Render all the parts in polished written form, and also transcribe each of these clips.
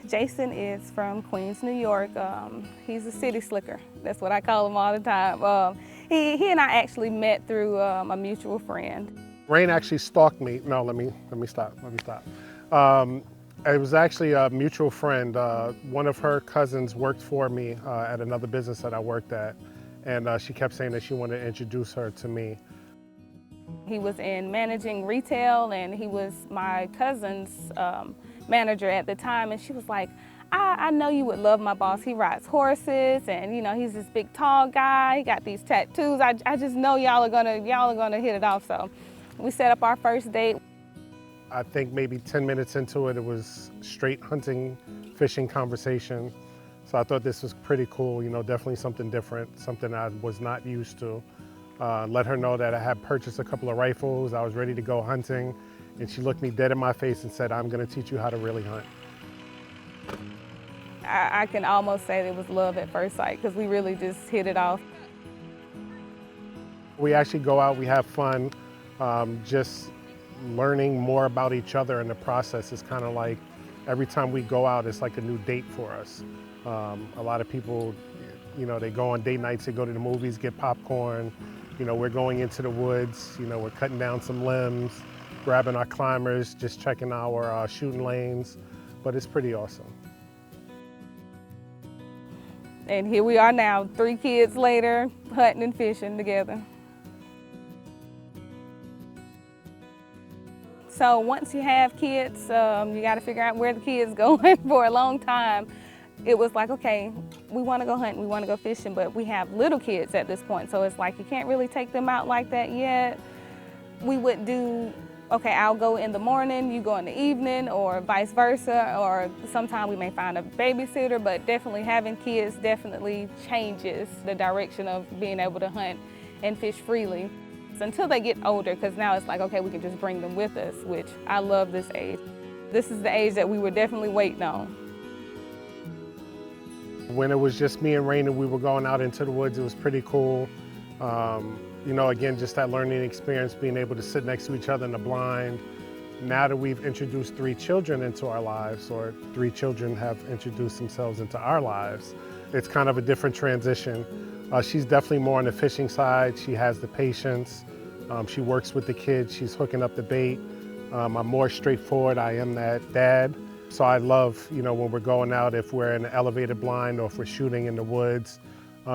Jason is from Queens, New York. He's a city slicker. That's what I call him all the time. He and I actually met through a mutual friend. Rain actually stalked me. No, let me stop. It was actually a mutual friend. One of her cousins worked for me at another business that I worked at, and she kept saying that she wanted to introduce her to me. He was in managing retail, and he was my cousin's manager at the time, and she was like, I know you would love my boss. He rides horses, and you know, he's this big tall guy. He got these tattoos. I just know y'all are gonna hit it off. So we set up our first date. I think maybe 10 minutes into it, it was straight hunting, fishing conversation. So I thought this was pretty cool, you know, definitely something different, something I was not used to. Let her know that I had purchased a couple of rifles, I was ready to go hunting, and she looked me dead in my face and said, I'm gonna teach you how to really hunt. I can almost say it was love at first sight, because we really just hit it off. We actually go out, we have fun, just learning more about each other in the process. Is kind of like every time we go out, it's like a new date for us. A lot of people, you know, they go on date nights, they go to the movies, get popcorn. You know, we're going into the woods, you know, we're cutting down some limbs, grabbing our climbers, just checking our shooting lanes, but it's pretty awesome. And here we are now, 3 kids later, hunting and fishing together. So once you have kids, you got to figure out where the kids going. For a long time, it was like, okay, we want to go hunting, we want to go fishing, but we have little kids at this point, so it's like you can't really take them out like that yet. We would do, okay, I'll go in the morning, you go in the evening, or vice versa, or sometime we may find a babysitter, but definitely having kids definitely changes the direction of being able to hunt and fish freely. Until they get older, because now it's like, okay, we can just bring them with us, which I love this age. This is the age that we were definitely waiting on. When it was just me and Rain and we were going out into the woods, it was pretty cool. You know, again, just that learning experience, being able to sit next to each other in the blind. Now that we've introduced 3 children into our lives, or 3 children have introduced themselves into our lives, it's kind of a different transition. She's definitely more on the fishing side. She has the patience. She works with the kids. She's hooking up the bait. I'm more straightforward. I am that dad. So I love, you know, when we're going out, if we're in an elevated blind or if we're shooting in the woods,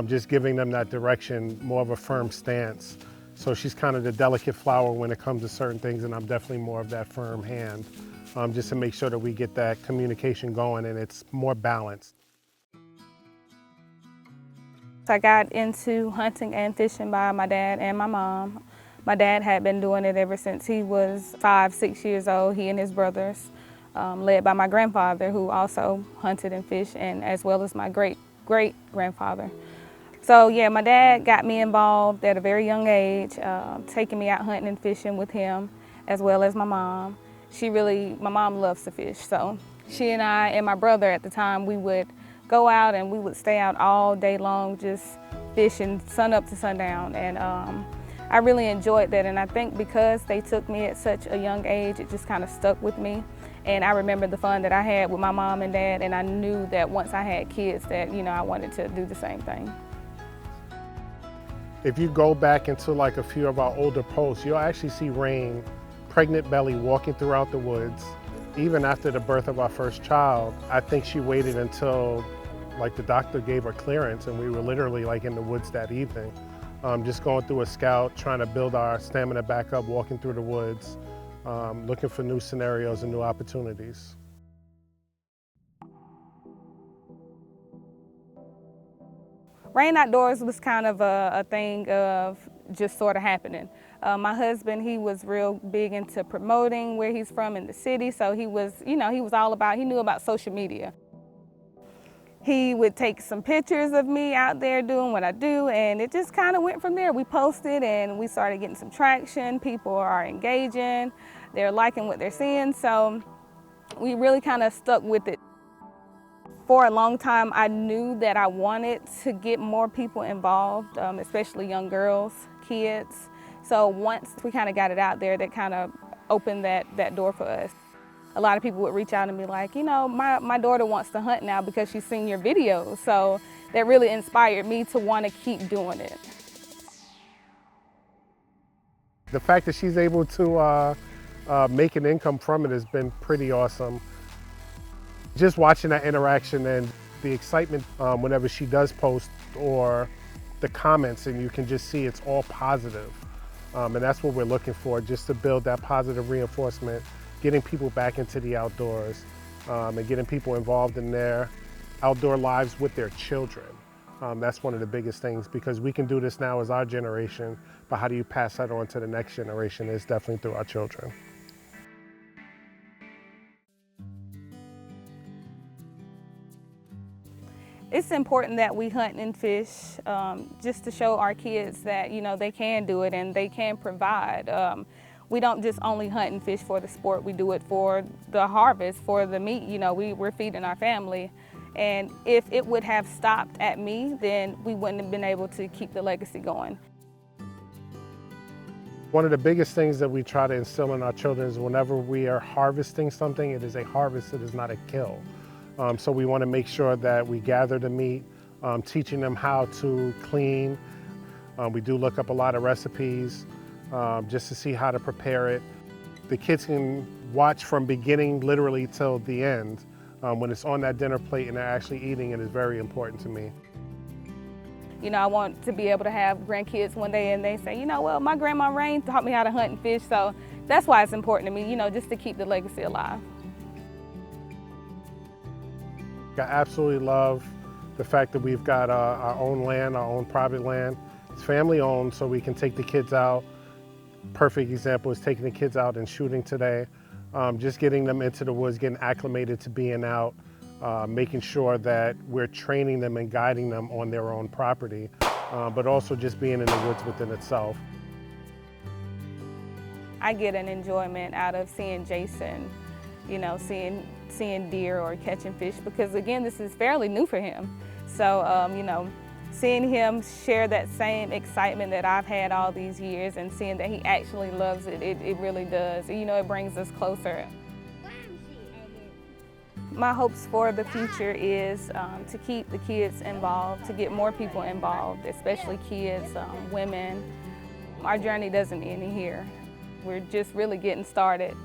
just giving them that direction, more of a firm stance. So she's kind of the delicate flower when it comes to certain things, and I'm definitely more of that firm hand, just to make sure that we get that communication going and it's more balanced. I got into hunting and fishing by my dad and my mom. My dad had been doing it ever since he was 5, 6 years old, he and his brothers, led by my grandfather, who also hunted and fished, and as well as my great-great-grandfather. So yeah, my dad got me involved at a very young age, taking me out hunting and fishing with him, as well as my mom. My mom loves to fish, so she and I and my brother at the time, we would go out and we would stay out all day long just fishing sun up to sundown, and I really enjoyed that, and I think because they took me at such a young age, it just kind of stuck with me. And I remember the fun that I had with my mom and dad, and I knew that once I had kids that, you know, I wanted to do the same thing. If you go back into like a few of our older posts, you'll actually see Rain, pregnant belly, walking throughout the woods. Even after the birth of our first child, I think she waited until like the doctor gave her clearance, and we were literally like in the woods that evening. Just going through a scout, trying to build our stamina back up, walking through the woods, looking for new scenarios and new opportunities. Rain Outdoors was kind of a thing of just sort of happening. My husband, he was real big into promoting where he's from in the city, so he was, you know, he knew about social media. He would take some pictures of me out there doing what I do, and it just kind of went from there. We posted and we started getting some traction. People are engaging, they're liking what they're seeing, so we really kind of stuck with it. For a long time, I knew that I wanted to get more people involved, especially young girls, kids. So once we kind of got it out there, that kind of opened that door for us. a lot of people would reach out and be like, you know, my daughter wants to hunt now because she's seen your videos. So that really inspired me to want to keep doing it. The fact that she's able to make an income from it has been pretty awesome. Just watching that interaction and the excitement whenever she does post, or the comments, and you can just see it's all positive. And that's what we're looking for, just to build that positive reinforcement, getting people back into the outdoors, and getting people involved in their outdoor lives with their children. That's one of the biggest things, because we can do this now as our generation, but how do you pass that on to the next generation is definitely through our children. It's important that we hunt and fish just to show our kids that, you know, they can do it and they can provide. We don't just only hunt and fish for the sport, we do it for the harvest, for the meat. You know, we're feeding our family. And if it would have stopped at me, then we wouldn't have been able to keep the legacy going. One of the biggest things that we try to instill in our children is whenever we are harvesting something, it is a harvest, it is not a kill. So we want to make sure that we gather the meat, teaching them how to clean. We do look up a lot of recipes just to see how to prepare it. The kids can watch from beginning literally till the end. When it's on that dinner plate and they're actually eating it is very important to me. You know, I want to be able to have grandkids one day and they say, you know, well, my grandma Rain taught me how to hunt and fish, so that's why it's important to me, you know, just to keep the legacy alive. I absolutely love the fact that we've got our own land, our own private land. It's family owned, so we can take the kids out. Perfect example is taking the kids out and shooting today. Just getting them into the woods, getting acclimated to being out, making sure that we're training them and guiding them on their own property, but also just being in the woods within itself. I get an enjoyment out of seeing Jason, you know, seeing deer or catching fish, because again, this is fairly new for him. So, you know, seeing him share that same excitement that I've had all these years and seeing that he actually loves it, it really does. You know, it brings us closer. My hopes for the future is to keep the kids involved, to get more people involved, especially kids, women. Our journey doesn't end here. We're just really getting started.